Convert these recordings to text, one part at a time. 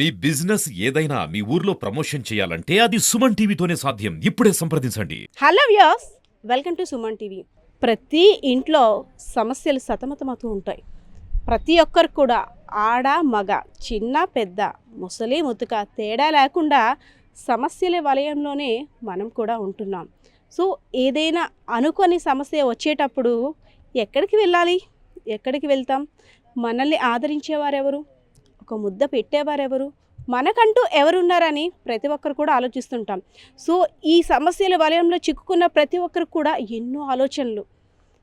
మీ business ఏదైనా మీ ఊర్లో promotion చేయాలంటే అది సుమన్ టీవీతోనే సాధ్యం. ఇప్పుడే సంప్రదించండి. Hello viewers, welcome to Suman TV. ప్రతి ఇంట్లో సమస్యలు సతమతమవుతూ ఉంటాయి. ప్రతి ఒక్కరు కూడా ఆడ మగ, చిన్న పెద్ద, ముసలి ముతుక తేడా లేకుండా సమస్యల వలయంలోనే మనం కూడా ఉంటున్నాం. సో ఏదైనా అనుకోని సమస్య వచ్చేటప్పుడు ఎక్కడికి వెళ్ళాలి, ఎక్కడికి వెళ్తాం? మనల్ని ఆదరించేవారెవరు, ఒక ముద్ద పెట్టేవారెవరు, మనకంటూ ఎవరున్నారని ప్రతి ఒక్కరు కూడా ఆలోచిస్తుంటాం. సో ఈ సమస్యల వలయంలో చిక్కుకున్న ప్రతి ఒక్కరు కూడా ఎన్నో ఆలోచనలు.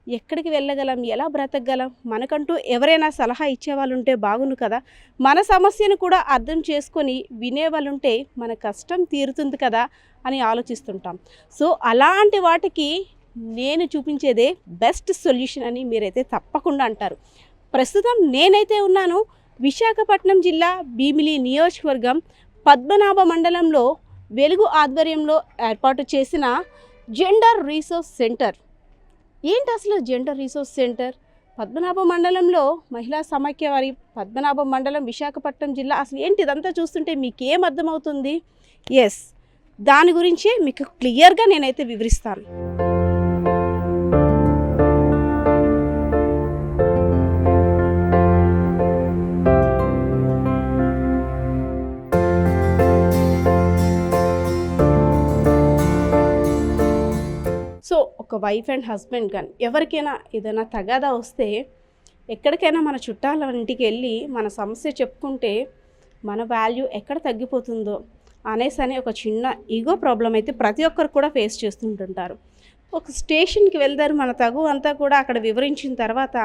ఎక్కడికి వెళ్ళగలం, ఎలా బ్రతకగలం, మనకంటూ ఎవరైనా సలహా ఇచ్చేవాళ్ళు ఉంటే బాగుండు కదా, మన సమస్యను కూడా అర్థం చేసుకొని వినేవాళ్ళు ఉంటే మన కష్టం తీరుతుంది కదా అని ఆలోచిస్తుంటాం. సో అలాంటి వాటికి నేను చూపించేదే బెస్ట్ సొల్యూషన్ అని మీరైతే తప్పకుండా అంటారు. ప్రస్తుతం నేనైతే ఉన్నాను విశాఖపట్నం జిల్లా భీమిలి నియోజకవర్గం పద్మనాభ మండలంలో వెలుగు ఆధ్వర్యంలో ఏర్పాటు చేసిన జెండర్ రీసోర్స్ సెంటర్. ఏంటి అసలు జెండర్ రీసోర్స్ సెంటర్? పద్మనాభ మండలంలో మహిళా సమాఖ్య వారి పద్మనాభ మండలం విశాఖపట్నం జిల్లా. అసలు ఏంటి ఇదంతా చూస్తుంటే మీకు ఏం అర్థమవుతుంది? ఎస్, దాని గురించే మీకు క్లియర్గా నేనైతే వివరిస్తాను. సో ఒక వైఫ్ అండ్ హస్బెండ్ కానీ ఎవరికైనా ఏదైనా తగాదా వస్తే ఎక్కడికైనా మన చుట్టాల ఇంటికి వెళ్ళి మన సమస్య చెప్పుకుంటే మన వాల్యూ ఎక్కడ తగ్గిపోతుందో అనేసి ఒక చిన్న ఈగో ప్రాబ్లం అయితే ప్రతి ఒక్కరు కూడా ఫేస్ చేస్తుంటుంటారు. ఒక స్టేషన్కి వెళ్తారు, మన తగు అంతా కూడా అక్కడ వివరించిన తర్వాత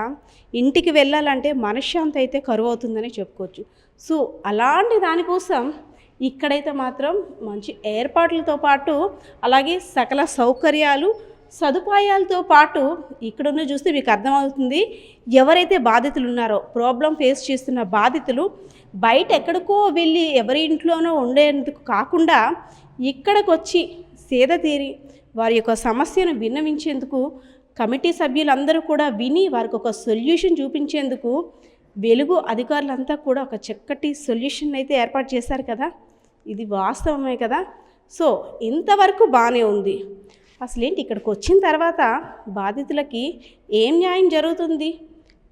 ఇంటికి వెళ్ళాలంటే మనశ్శాంతి అయితే కరువు అవుతుందని చెప్పుకోవచ్చు. సో అలాంటి దానికోసం ఇక్కడైతే మాత్రం మంచి ఏర్పాట్లతో పాటు అలాగే సకల సౌకర్యాలు సదుపాయాలతో పాటు ఇక్కడున్న చూస్తే మీకు అర్థమవుతుంది. ఎవరైతే బాధితులు ఉన్నారో, ప్రాబ్లం ఫేస్ చేస్తున్న బాధితులు బయట ఎక్కడికో వెళ్ళి ఎవరి ఇంట్లోనో ఉండేందుకు కాకుండా ఇక్కడికి వచ్చి సేద తీరి వారి యొక్క సమస్యను విన్నవించేందుకు కమిటీ సభ్యులందరూ కూడా విని వారికి ఒక సొల్యూషన్ చూపించేందుకు వెలుగు అధికారులంతా కూడా ఒక చక్కటి సొల్యూషన్ అయితే ఏర్పాటు చేశారు కదా. ఇది వాస్తవమే కదా. సో ఇంతవరకు బాగానే ఉంది. అసలేంటి ఇక్కడికి వచ్చిన తర్వాత బాధితులకి ఏం న్యాయం జరుగుతుంది,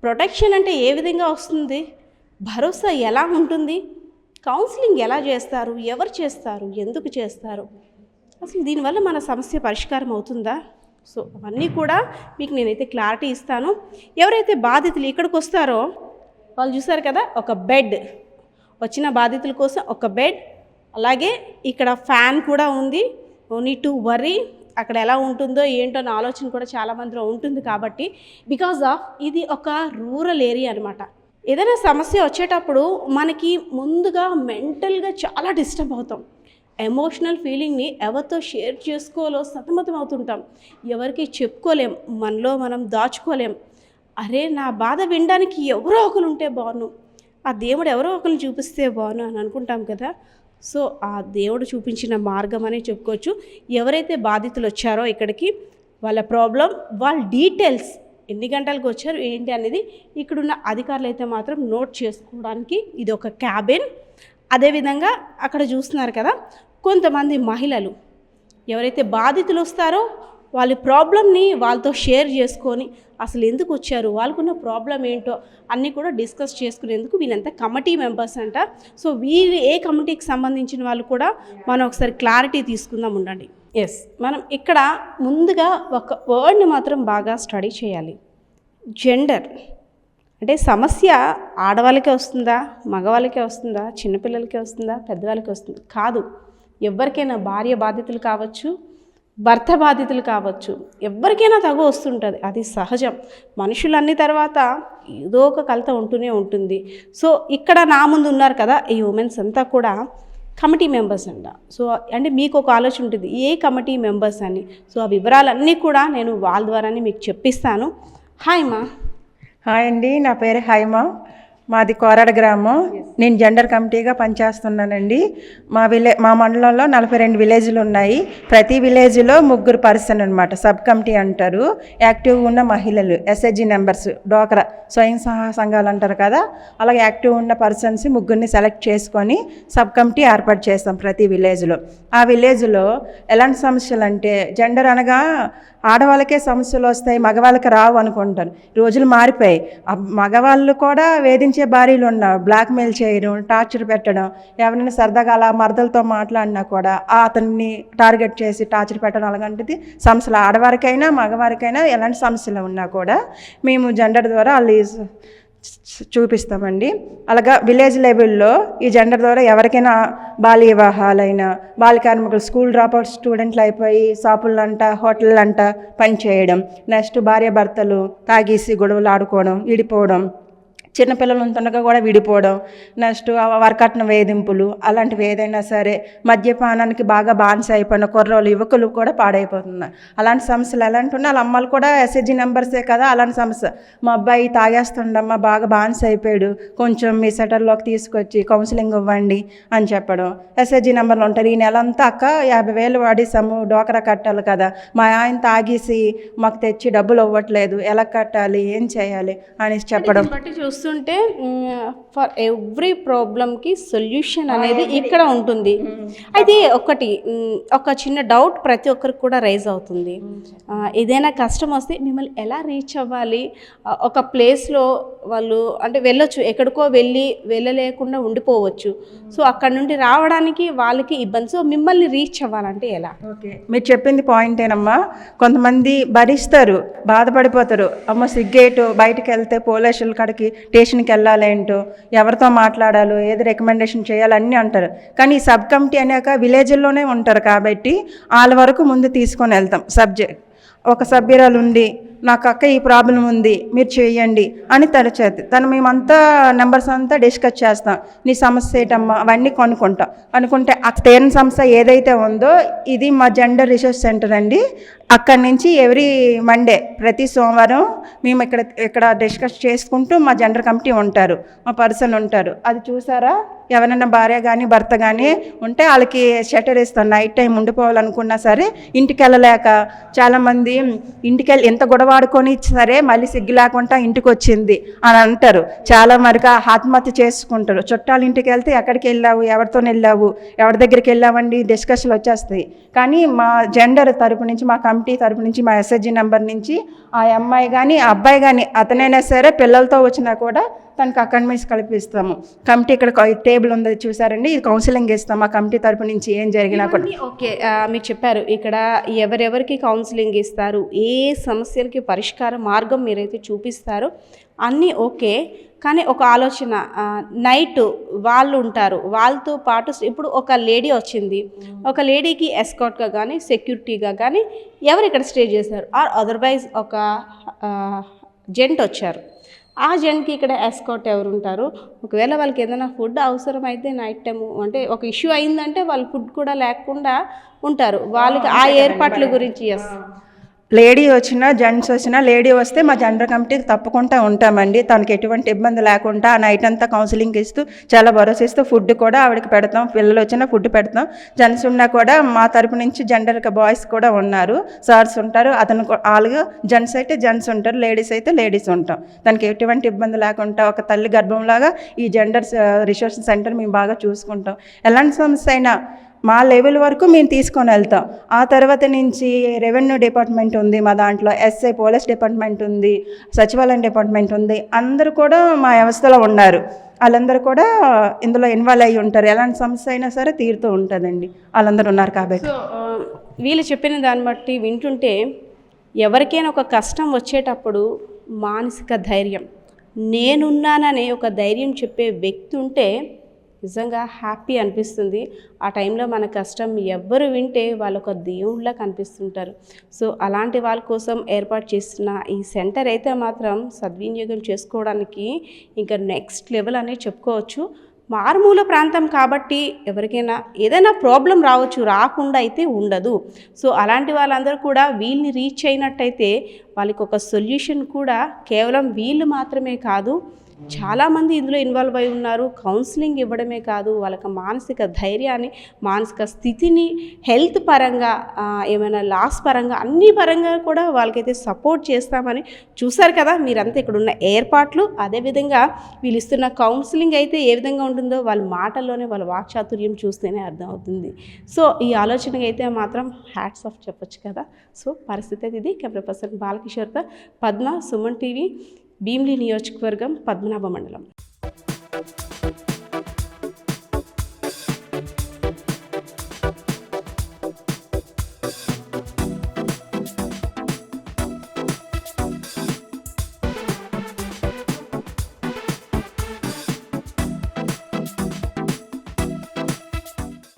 ప్రొటెక్షన్ అంటే ఏ విధంగా వస్తుంది, భరోసా ఎలా ఉంటుంది, కౌన్సిలింగ్ ఎలా చేస్తారు, ఎవరు చేస్తారు, ఎందుకు చేస్తారు, అసలు దీనివల్ల మన సమస్య పరిష్కారం అవుతుందా? సో అవన్నీ కూడా మీకు నేనైతే క్లారిటీ ఇస్తాను. ఎవరైతే బాధితులు ఇక్కడికి వస్తారో వాళ్ళు చూసారు కదా, ఒక బెడ్, వచ్చిన బాధితుల కోసం ఒక బెడ్, అలాగే ఇక్కడ ఫ్యాన్ కూడా ఉంది. నో నీడ్ టు వర్రీ, అక్కడ ఎలా ఉంటుందో ఏంటో అనే ఆలోచన కూడా చాలామందిలో ఉంటుంది. కాబట్టి బికాజ్ ఆఫ్ ఇది ఒక రూరల్ ఏరియా అనమాట. ఏదైనా సమస్య వచ్చేటప్పుడు మనకి ముందుగా మెంటల్గా చాలా డిస్టర్బ్ అవుతాం. ఎమోషనల్ ఫీలింగ్ని ఎవరితో షేర్ చేసుకోవాలో సతమతం అవుతుంటాం. ఎవరికి చెప్పుకోలేం, మనలో మనం దాచుకోలేం. అరే నా బాధ వినడానికి ఎవరో ఒకరు ఉంటే బాగున్నాను, ఆ దేవుడు ఎవరో ఒకరిని చూపిస్తే బాగున్నాను అని అనుకుంటాం కదా. సో ఆ దేవుడు చూపించిన మార్గం అని చెప్పుకోవచ్చు. ఎవరైతే బాధితులు వచ్చారో ఇక్కడికి వాళ్ళ ప్రాబ్లం, వాళ్ళ డీటెయిల్స్, ఎన్ని గంటలకు వచ్చారు ఏంటి అనేది ఇక్కడున్న అధికారులు అయితే మాత్రం నోట్ చేసుకోవడానికి ఇది ఒక క్యాబిన్. అదేవిధంగా అక్కడ చూస్తున్నారు కదా, కొంతమంది మహిళలు ఎవరైతే బాధితులు వస్తారో వాళ్ళ ప్రాబ్లమ్ని వాళ్ళతో షేర్ చేసుకొని అసలు ఎందుకు వచ్చారు, వాళ్ళకున్న ప్రాబ్లం ఏంటో అన్నీ కూడా డిస్కస్ చేసుకునేందుకు వీళ్ళంతా కమిటీ మెంబర్స్ అంట. సో వీళ్ళు ఏ కమిటీకి సంబంధించిన వాళ్ళు కూడా మనం ఒకసారి క్లారిటీ తీసుకుందాం, ఉండండి. ఎస్, మనం ఇక్కడ ముందుగా ఒక వర్డ్ని మాత్రం బాగా స్టడీ చేయాలి. జెండర్ అంటే సమస్య ఆడవాళ్ళకే వస్తుందా, మగవాళ్ళకే వస్తుందా, చిన్నపిల్లలకే వస్తుందా, పెద్దవాళ్ళకే వస్తుందా? కాదు, ఎవరికైనా భార్య బాధితులు కావచ్చు, భర్త బాధితులు కావచ్చు, ఎవరికైనా తగు వస్తుంటుంది. అది సహజం. మనుషులన్నీ తర్వాత ఏదో ఒక కలత ఉంటూనే ఉంటుంది. సో ఇక్కడ నా ముందు ఉన్నారు కదా ఈ ఉమెన్స్ అంతా కూడా కమిటీ మెంబర్స్ అంట. సో అంటే మీకు ఒక ఆలోచన ఉంటుంది ఏ కమిటీ మెంబర్స్ అని. సో ఆ వివరాలన్నీ కూడా నేను వాళ్ళ ద్వారానే మీకు చెప్పిస్తాను. హాయ్ మా. హాయ్ అండి, నా పేరు హైమ. మాది కోరాడ గ్రామం. నేను జెండర్ కమిటీగా పనిచేస్తున్నానండి. మా మండలంలో 42 విలేజ్లు ఉన్నాయి. ప్రతి విలేజ్లో 3 పర్సన్ అనమాట, సబ్ కమిటీ అంటారు. యాక్టివ్గా ఉన్న మహిళలు, ఎస్హెచ్జి మెంబర్స్, డోక్రా స్వయం సహాయ సంఘాలు అంటారు కదా, అలాగే యాక్టివ్ ఉన్న పర్సన్స్ 3 సెలెక్ట్ చేసుకొని సబ్ కమిటీ ఏర్పాటు చేస్తాం ప్రతి విలేజ్లో. ఆ విలేజ్లో ఎలాంటి సమస్యలు అంటే, జెండర్ అనగా ఆడవాళ్ళకే సమస్యలు వస్తాయి, మగవాళ్ళకి రావు అనుకుంటారు. రోజులు మారిపోయాయి. మగవాళ్ళు కూడా వేధించే భార్యలు ఉన్నారు. బ్లాక్మెయిల్ చేయడం, టార్చర్ పెట్టడం, ఎవరైనా సరదాగా అలా మరదలతో మాట్లాడినా కూడా అతన్ని టార్గెట్ చేసి టార్చర్ పెట్టడం, అలాంటిది సమస్యలు ఆడవారికైనా మగవారికైనా ఎలాంటి సమస్యలు ఉన్నా కూడా మేము జెండర్ ద్వారా వాళ్ళు చూపిస్తామండి. అలాగా విలేజ్ లెవెల్లో ఈ జెండర్ ద్వారా ఎవరికైనా బాల్య వివాహాలైనా, బాల కార్మికులు, స్కూల్ డ్రాప్అవుట్ స్టూడెంట్లు అయిపోయి షాపులంట, హోటళ్ళంట పని చేయడం, నెక్స్ట్ భార్యాభర్తలు తాగేసి గొడవలు ఆడుకోవడం, విడిపోవడం, చిన్నపిల్లలు ఉంటుండగా కూడా విడిపోవడం, నెక్స్ట్ వరకట్న వేధింపులు, అలాంటివి ఏదైనా సరే, మద్యపానానికి బాగా బానిస అయిపోయిన కుర్రోళ్ళు, యువకులు కూడా పాడైపోతున్నారు. అలాంటి సమస్యలు ఎలాంటి ఉన్నా వాళ్ళ అమ్మలు కూడా ఎస్హెచ్జి నెంబర్సే కదా. అలాంటి సమస్య, మా అబ్బాయి తాగేస్తుండమ్మా, బాగా బానిస అయిపోయాడు, కొంచెం మీ సెటర్లోకి తీసుకొచ్చి కౌన్సిలింగ్ ఇవ్వండి అని చెప్పడం. ఎస్హెచ్జి నెంబర్లు ఉంటారు. ఈ నెలంతా అక్క 50,000 వాడేసాము, డోకరా కట్టాలి కదా, మా ఆయన తాగేసి మాకు తెచ్చి డబ్బులు ఇవ్వట్లేదు, ఎలా కట్టాలి, ఏం చేయాలి అని చెప్పడం. చూస్తుంటే ఫర్ ఎవ్రీ ప్రాబ్లంకి సొల్యూషన్ అనేది ఇక్కడ ఉంటుంది. అయితే ఒక చిన్న డౌట్ ప్రతి ఒక్కరికి కూడా రైజ్ అవుతుంది. ఏదైనా కష్టం వస్తే మిమ్మల్ని ఎలా రీచ్ అవ్వాలి? ఒక ప్లేస్లో వాళ్ళు అంటే వెళ్ళొచ్చు, ఎక్కడికో వెళ్ళలేకుండా ఉండిపోవచ్చు. సో అక్కడ నుండి రావడానికి వాళ్ళకి ఇబ్బంది. సో మిమ్మల్ని రీచ్ అవ్వాలంటే ఎలా? ఓకే, మీరు చెప్పింది పాయింటేనమ్మా. కొంతమంది భరిస్తారు, బాధపడిపోతారు, అమ్మ సిగ్గేటు, బయటకు వెళ్తే పోలీసుల కాడికి స్టేషన్కి వెళ్ళాలేంటో, ఎవరితో మాట్లాడాలో, ఏది రికమెండేషన్ చేయాలో అన్నీ అంటారు. కానీ ఈ సబ్ కమిటీ అనేక విలేజ్ల్లోనే ఉంటారు కాబట్టి వాళ్ళ వరకు ముందు తీసుకొని వెళ్తాం. ఒక సభ్యురాలు ఉండి, నాకు అక్క ఈ ప్రాబ్లం ఉంది మీరు చేయండి అని తను మేమంతా నెంబర్స్ అంతా డిస్కస్ చేస్తాం. నీ సమస్య ఏంటమ్మా అవన్నీ అనుకుంటే ఆ తీరని సమస్య ఏదైతే ఉందో, ఇది మా జెండర్ రీసెర్చ్ సెంటర్ అండి. అక్కడి నుంచి ఎవ్రీ మండే ప్రతి సోమవారం మేము ఇక్కడ డిస్కస్ చేసుకుంటూ మా జెండర్ కమిటీ ఉంటారు, మా పర్సన్ ఉంటారు. అది చూసారా, ఎవరైనా భార్య కానీ భర్త కానీ ఉంటే వాళ్ళకి షెటర్ ఇస్తాం. నైట్ టైం ఉండిపోవాలనుకున్నా సరే ఇంటికి వెళ్ళలేక చాలామంది ఎంత గొడవ ఆడుకొని సరే మళ్ళీ సిగ్గు లేకుండా ఇంటికి వచ్చింది అని అంటారు. చాలా మరిగా ఆత్మహత్య చేసుకుంటారు. చుట్టాల ఇంటికి వెళ్తే ఎక్కడికి వెళ్ళావు, ఎవరితో వెళ్ళావు, ఎవరి దగ్గరికి వెళ్ళావండి డిస్కషన్లు వచ్చేస్తాయి. కానీ మా జెండర్ తరపు నుంచి, మా కమిటీ తరపు నుంచి, మా ఎస్హెచ్జి నెంబర్ నుంచి ఆ అమ్మాయి కానీ ఆ అబ్బాయి కానీ అతనైనా సరే పిల్లలతో వచ్చినా కూడా తనకు అకాడమీస్ కల్పిస్తాము. కమిటీ ఇక్కడ టేబుల్ ఉంది చూసారండి, ఇది కౌన్సిలింగ్ ఇస్తాం మా కమిటీ తరపు నుంచి ఏం జరిగినా కూడా. ఓకే, మీరు చెప్పారు ఇక్కడ ఎవరెవరికి కౌన్సిలింగ్ ఇస్తారు, ఏ సమస్యలకి పరిష్కార మార్గం మీరైతే చూపిస్తారో అన్నీ ఓకే. కానీ ఒక ఆలోచన, నైట్ వాళ్ళు ఉంటారు, వాళ్ళతో పాటు ఇప్పుడు ఒక లేడీ వచ్చింది, ఒక లేడీకి ఎస్కార్ట్గా కానీ సెక్యూరిటీగా కానీ ఎవరు ఇక్కడ స్టే చేశారు, ఆర్ అదర్వైజ్ ఒక జెంట్ వచ్చారు, ఆ జెంట్కి ఇక్కడ ఎస్కార్ట్ ఎవరు ఉంటారు? ఒకవేళ వాళ్ళకి ఏదైనా ఫుడ్ అవసరమైతే నైట్ టైము అంటే ఒక ఇష్యూ అయిందంటే వాళ్ళు ఫుడ్ కూడా లేకుండా ఉంటారు. వాళ్ళకి ఆ ఏర్పాట్ల గురించి లేడీ వచ్చినా జెంట్స్ వచ్చినా, లేడీ వస్తే మా జెండర్ కమిటీకి తప్పకుండా ఉంటామండి. తనకి ఎటువంటి ఇబ్బంది లేకుండా ఆ నైట్ అంతా కౌన్సిలింగ్ ఇస్తూ చాలా భరోసా ఇస్తూ ఫుడ్ కూడా ఆవిడకి పెడతాం. పిల్లలు వచ్చినా ఫుడ్ పెడతాం. జెంట్స్ ఉన్నా కూడా మా తరపు నుంచి జెండర్కి బాయ్స్ కూడా ఉన్నారు, సార్స్ ఉంటారు. వాళ్ళు జెంట్స్ అయితే జెంట్స్ ఉంటారు, లేడీస్ అయితే లేడీస్ ఉంటాం. దానికి ఎటువంటి ఇబ్బంది లేకుండా ఒక తల్లి గర్భంలాగా ఈ జెండర్ రిసోర్స్ సెంటర్ మేము బాగా చూసుకుంటాం. ఎలాంటి సమస్య అయినా మా లెవెల్ వరకు మేము తీసుకొని వెళ్తాం. ఆ తర్వాత నుంచి రెవెన్యూ డిపార్ట్మెంట్ ఉంది మా దాంట్లో, ఎస్ఐ పోలీస్ డిపార్ట్మెంట్ ఉంది, సచివాలయం డిపార్ట్మెంట్ ఉంది. అందరూ కూడా మా వ్యవస్థలో ఉన్నారు. వాళ్ళందరూ కూడా ఇందులో ఇన్వాల్వ్ అయ్యి ఉంటారు. ఎలాంటి సమస్య అయినా సరే తీరుతూ ఉంటుందండి, వాళ్ళందరూ ఉన్నారు కాబట్టి. వీళ్ళు చెప్పిన దాన్ని బట్టి వింటుంటే ఎవరికైనా ఒక కష్టం వచ్చేటప్పుడు మానసిక ధైర్యం, నేనున్నాననే ఒక ధైర్యం చెప్పే వ్యక్తి ఉంటే నిజంగా హ్యాపీ అనిపిస్తుంది. ఆ టైంలో మన కష్టం ఎవ్వరు వింటే వాళ్ళు ఒక దేవుళ్ళ కనిపిస్తుంటారు. సో అలాంటి వాళ్ళ కోసం ఏర్పాటు చేసిన ఈ సెంటర్ అయితే మాత్రం సద్వినియోగం చేసుకోవడానికి ఇంకా నెక్స్ట్ లెవెల్ అనేది చెప్పుకోవచ్చు. మారుమూల ప్రాంతం కాబట్టి ఎవరికైనా ఏదైనా ప్రాబ్లం రావచ్చు, రాకుండా అయితే ఉండదు. సో అలాంటి వాళ్ళందరూ కూడా వీళ్ళని రీచ్ అయినట్టయితే వాళ్ళకి ఒక సొల్యూషన్ కూడా కేవలం వీళ్ళు మాత్రమే కాదు, చాలామంది ఇందులో ఇన్వాల్వ్ అయి ఉన్నారు. కౌన్సిలింగ్ ఇవ్వడమే కాదు, వాళ్ళకి మానసిక ధైర్యాన్ని, మానసిక స్థితిని, హెల్త్ పరంగా ఏమైనా లాస్ పరంగా అన్ని పరంగా కూడా వాళ్ళకైతే సపోర్ట్ చేస్తామని చూశారు కదా మీరంతా ఇక్కడ ఉన్న ఏర్పాట్లు. అదేవిధంగా వీళ్ళు ఇస్తున్న కౌన్సిలింగ్ అయితే ఏ విధంగా ఉంటుందో వాళ్ళ మాటల్లోనే, వాళ్ళ వాక్చాతుర్యం చూస్తేనే అర్థమవుతుంది. సో ఈ ఆలోచనకి అయితే మాత్రం హ్యాట్స్ ఆఫ్ చెప్పొచ్చు కదా. సో పరిస్థితి అయితే ఇది. కెమెరా పర్సన్ బాలకిషోర్తో పద్మ, సుమన్ టీవీ, భీమిలి నియోజకవర్గం, పద్మనాభ మండలం.